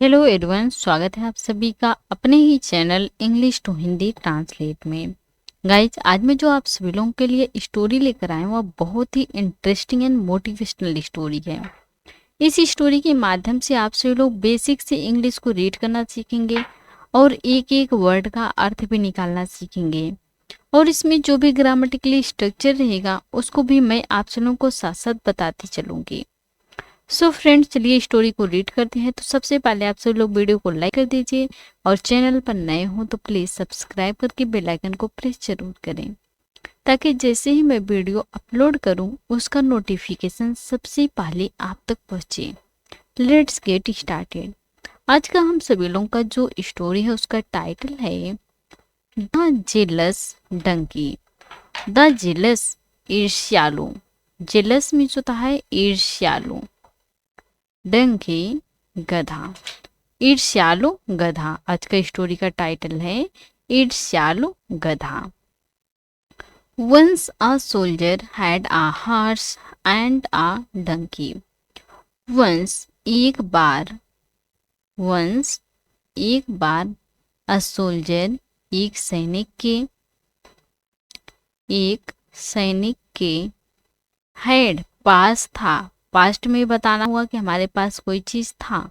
Hello everyone, स्वागत है आप सभी का अपने ही channel English to Hindi translate में। गाइज, आज मैं जो आप सभी लोगों के लिए स्टोरी लेकर आए वह बहुत ही इंटरेस्टिंग एंड मोटिवेशनल स्टोरी है। इस स्टोरी के माध्यम से आप सभी लोग बेसिक से इंग्लिश को रीड करना सीखेंगे और एक एक वर्ड का अर्थ भी निकालना सीखेंगे। और इसमें जो भी ग्रामेटिकली स्ट्रक्चर रहेगा उसको भी मैं आप सभी लोगों को साथ साथ बताती चलूंगी। सो फ्रेंड्स, चलिए स्टोरी को रीड करते हैं। तो सबसे पहले आप सभी लोग वीडियो को लाइक कर दीजिए और चैनल पर नए हो तो प्लीज सब्सक्राइब करके बेल आइकन को प्रेस जरूर करें, ताकि जैसे ही मैं वीडियो अपलोड करूं उसका नोटिफिकेशन सबसे पहले आप तक पहुंचे। Let's get started. आज का हम सभी लोगों का जो स्टोरी है उसका टाइटल है the jealous donkey. The jealous, ईर्ष्यालु। जेलस मीन्स होता है ईर्ष्यालु। डंकी, गधा। ईर्ष्यालु गधा। आज का स्टोरी का टाइटल है ईर्ष्यालु गधा। Once a soldier had a horse and a donkey. Once एक बार, वंस एक बार, अ सोल्जर एक सैनिक के हैड पास था। पास्ट में बताना हुआ कि हमारे पास कोई चीज था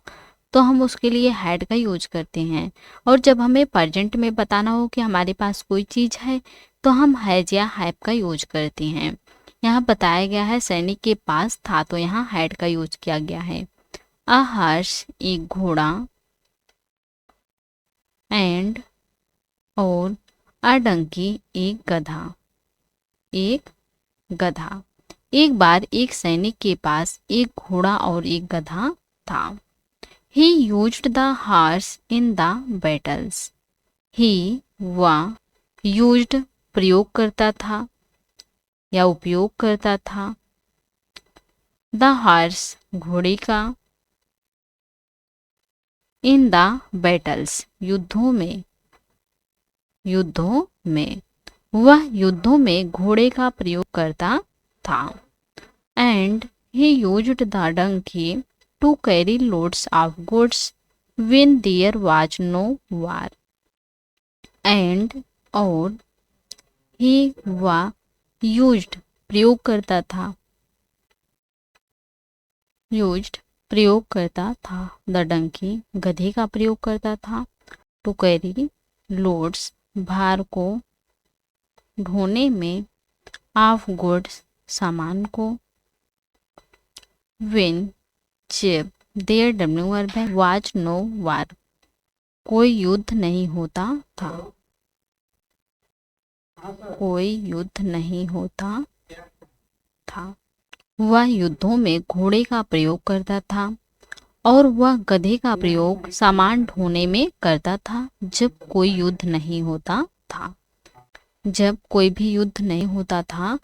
तो हम उसके लिए हैड का यूज करते हैं, और जब हमें प्रेजेंट में बताना हो कि हमारे पास कोई चीज है तो हम हैज या हैव का यूज करते हैं। यहाँ बताया गया है सैनिक के पास था तो यहाँ हैड का यूज किया गया है। अ हर्ष, एक घोड़ा, एंड और अ डंकी, एक गधा। एक गधा। एक बार एक सैनिक के पास एक घोड़ा और एक गधा था। He used the horse in the battles. He, वह, used, प्रयोग करता था या उपयोग करता था। The horse, घोड़े का। In the battles, युद्धों में। युद्धों में, वह युद्धों में घोड़े का प्रयोग करता था। And he used the donkey to carry loads of goods when there was no war. And और he, वह, used, प्रयोग करता था, used, प्रयोग करता था, the donkey, गधे का प्रयोग करता था, to carry loads, भार को ढोने में, of goods, सामान को, when, जब, there W verb है, was no war, कोई युद्ध नहीं होता था। कोई युद्ध नहीं होता था। वह युद्धों में घोड़े का प्रयोग करता था और वह गधे का प्रयोग सामान ढोने में करता था जब कोई युद्ध नहीं होता था। जब कोई भी युद्ध नहीं होता था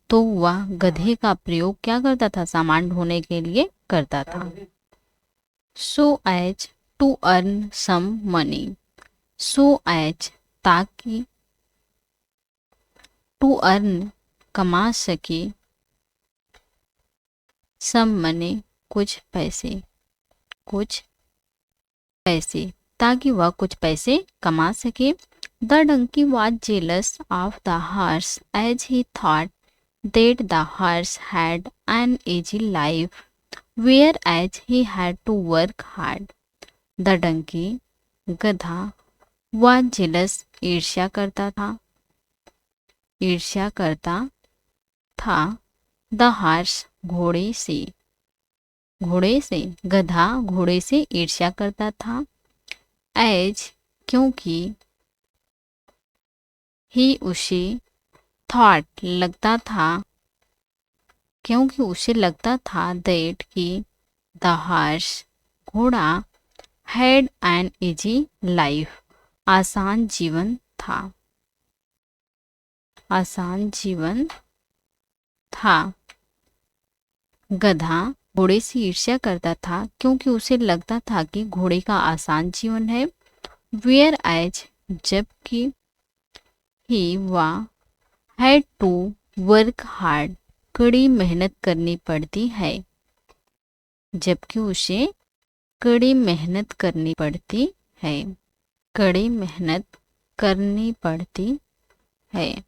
तो वह गधे का प्रयोग क्या करता था? सामान ढोने के लिए करता था। So as to earn some money. So as, ताकि, टू अर्न, कमा सके, सम मनी, कुछ पैसे, कुछ पैसे, ताकि वह कुछ पैसे कमा सके। The donkey was jealous of the horse as he thought that the horse had an easy life whereas he had to work hard. The donkey, गधा, वॉज जेलस, ईर्ष्या करता था, ईर्ष्या करता था, द हॉर्स, घोड़े से, घोड़े से, गधा घोड़े से ईर्ष्या करता था। एज, क्योंकि, ही, उसे, थॉट, लगता था, क्योंकि उसे लगता था, दैट, कि, द हॉर्स, घोड़ा, हैड एन इजी लाइफ, आसान जीवन था, आसान जीवन था। गधा घोड़े से ईर्ष्या करता था क्योंकि उसे लगता था कि घोड़े का आसान जीवन है। वेयर एज, जबकि, ही, वह, हैड टू वर्क हार्ड, कड़ी मेहनत करनी पड़ती है, जबकि उसे कड़ी मेहनत करनी पड़ती है। कड़ी मेहनत करनी पड़ती है।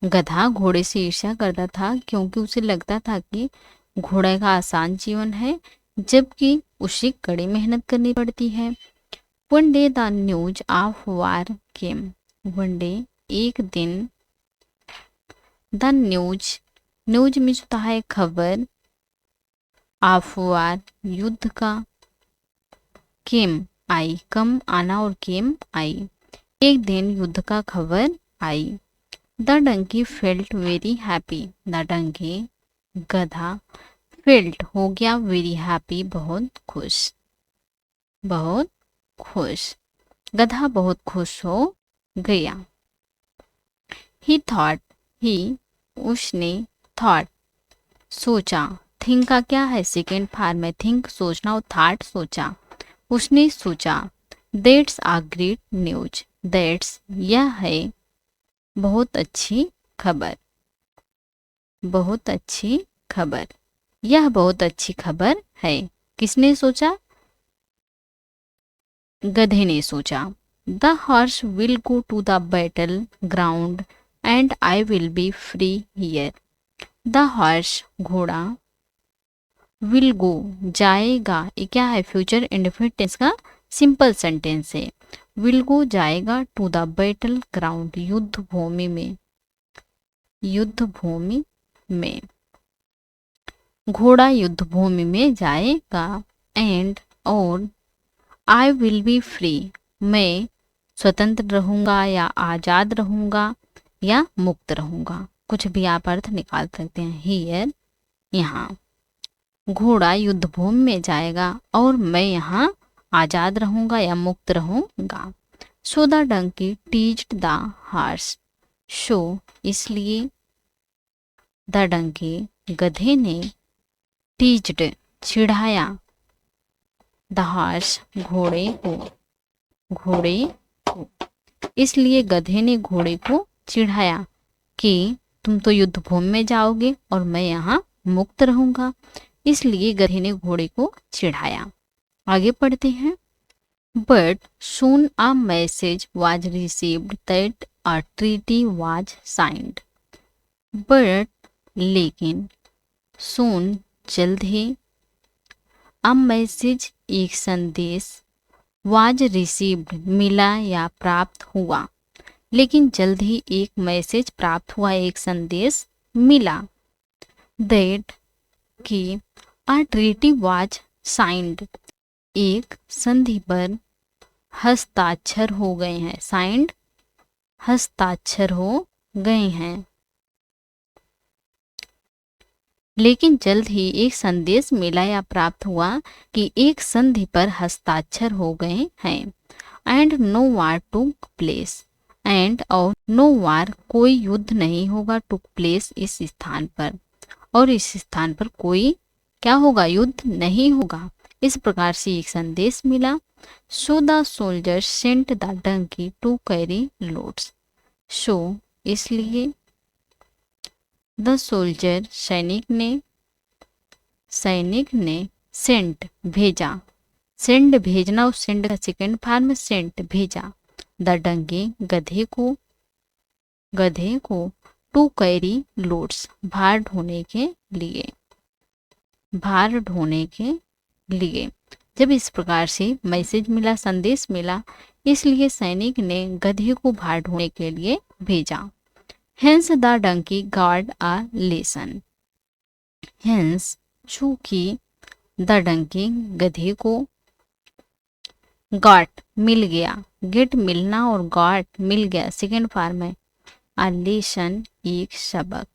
गधा घोड़े से ईर्ष्या करता था क्योंकि उसे लगता था कि घोड़े का आसान जीवन है जबकि उसे कड़ी मेहनत करनी पड़ती है। One day the news of war came. One day एक दिन, द न्यूज, न्यूज में होता है खबर, ऑफ वार युद्ध का, केम आई, कम आना और केम आई, एक दिन युद्ध का खबर आई। The donkey felt very happy. The donkey गधा, फेल्ट हो गया, वेरी हैप्पी बहुत खुश, बहुत खुश। गधा बहुत खुश हो गया। ही थॉट, ही उसने, थॉट सोचा, थिंक का क्या है सेकेंड फॉर्म में, थिंक सोचना और थॉट सोचा, उसने सोचा। That's a great news. That's यह है बहुत अच्छी खबर, बहुत अच्छी खबर, यह बहुत अच्छी खबर है। किसने सोचा? गधे ने सोचा। The horse will go to the battle ground and I will be free here. The horse घोड़ा, विल गो जाएगा, ये क्या है फ्यूचर इंडेफिनिट टेंस का सिंपल सेंटेंस है। विल गो जाएगा, टू द बैटल ग्राउंड युद्ध भूमि में, युद्ध भूमि में, घोड़ा युद्ध भूमि में जाएगा। एंड और, आई विल बी फ्री, मैं स्वतंत्र रहूंगा या आजाद रहूंगा या मुक्त रहूंगा, कुछ भी आप अर्थ निकाल सकते हैं। हियर यहाँ, घोड़ा युद्ध भूमि में जाएगा और मैं यहाँ आजाद रहूंगा या मुक्त रहूंगा। So the donkey teased the horse. So इसलिए, द डंकी गधे ने, टीज्ड चिढ़ाया, द हॉर्स घोड़े को, घोड़े को, इसलिए गधे ने घोड़े को चिढ़ाया कि तुम तो युद्ध भूमि में जाओगे और मैं यहाँ मुक्त रहूंगा, इसलिए गधे ने घोड़े को चिढ़ाया। आगे पढ़ते हैं। But soon a message was received that a treaty was signed. But लेकिन, सून जल्द ही, अ मैसेज एक संदेश, वाज रिसीव्ड मिला या प्राप्त हुआ, लेकिन जल्द ही एक मैसेज प्राप्त हुआ, एक संदेश मिला। दैट कि अ ट्रीटी वाज साइंड, एक संधि पर हस्ताक्षर हो गए हैं। साइंड हस्ताक्षर हो गए हैं। लेकिन जल्द ही एक संदेश मिला या प्राप्त हुआ कि एक संधि पर हस्ताक्षर हो गए हैं। And no war took place, and और नो वार कोई युद्ध नहीं होगा, टुक प्लेस इस स्थान पर, और इस स्थान पर कोई क्या होगा, युद्ध नहीं होगा। इस प्रकार से एक संदेश मिला। So the soldier sent the donkey to carry loads. So इसलिए, द सोल्जर सैनिक ने सेंट भेजा, सेंड भेजना और सेंड का सेकेंड फॉर्म सेंट भेजा, द डंकी गधे को टू कैरी लोड्स भार ढोने के लिए, भार ढोने के लिए। जब इस प्रकार से मैसेज मिला, संदेश मिला, इसलिए सैनिक ने गधे को भार ढोने के लिए भेजा। Hence the donkey got a lesson. Hence चूंकि, द डंकी गधे को, गॉट मिल गया, गेट मिलना और गॉट मिल गया सेकेंड फॉर्म है। अ लेसन एक सबक,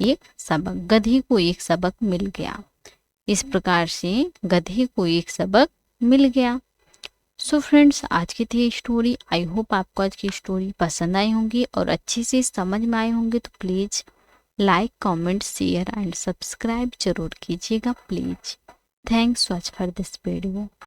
एक सबक, गधे को एक सबक मिल गया। इस प्रकार से गधे को एक सबक मिल गया। सो फ्रेंड्स, आज की थी स्टोरी। आई होप आपको आज की स्टोरी पसंद आई होंगी और अच्छे से समझ में आए होंगे। तो please like, comment, share and subscribe जरूर कीजिएगा please. Thanks watch for this video.